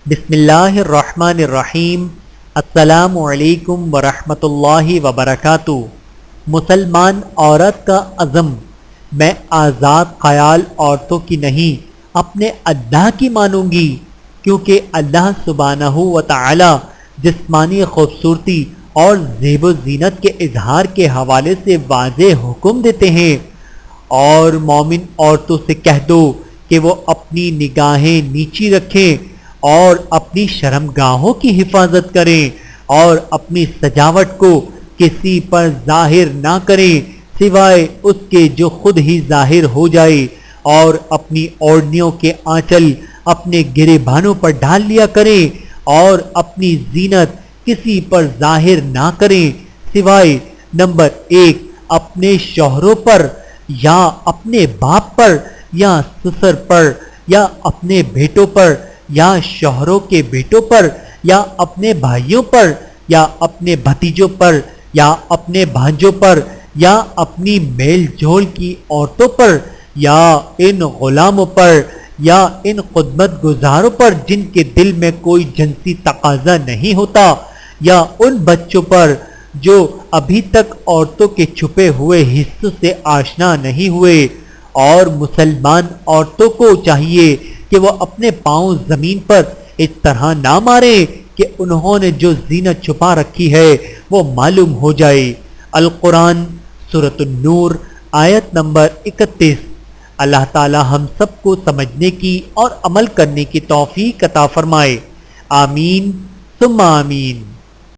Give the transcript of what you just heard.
بسم اللہ الرحمن الرحیم۔ السلام علیکم ورحمۃ اللہ وبرکاتہ۔ مسلمان عورت کا عزم، میں آزاد خیال عورتوں کی نہیں اپنے اللہ کی مانوں گی، کیونکہ اللہ سبحانہ و تعالی جسمانی خوبصورتی اور زیب و زینت کے اظہار کے حوالے سے واضح حکم دیتے ہیں، اور مومن عورتوں سے کہہ دو کہ وہ اپنی نگاہیں نیچی رکھیں اور اپنی شرمگاہوں کی حفاظت کریں اور اپنی سجاوٹ کو کسی پر ظاہر نہ کریں سوائے اس کے جو خود ہی ظاہر ہو جائے، اور اپنی اوڑھنیوں کے آنچل اپنے گریبانوں پر ڈال لیا کریں اور اپنی زینت کسی پر ظاہر نہ کریں سوائے نمبر 1 اپنے شوہروں پر یا اپنے باپ پر یا سسر پر یا اپنے بیٹوں پر یا شوہروں کے بیٹوں پر یا اپنے بھائیوں پر یا اپنے بھتیجوں پر یا اپنے بھانجوں پر یا اپنی میل جول کی عورتوں پر یا ان غلاموں پر یا ان خدمت گزاروں پر جن کے دل میں کوئی جنسی تقاضا نہیں ہوتا، یا ان بچوں پر جو ابھی تک عورتوں کے چھپے ہوئے حصوں سے آشنا نہیں ہوئے۔ اور مسلمان عورتوں کو چاہیے کہ وہ اپنے پاؤں زمین پر اس طرح نہ ماریں کہ انہوں نے جو زینت چھپا رکھی ہے وہ معلوم ہو جائے۔ القرآن سورۃ النور آیت نمبر 31۔ اللہ تعالی ہم سب کو سمجھنے کی اور عمل کرنے کی توفیق عطا فرمائے، آمین ثم آمین۔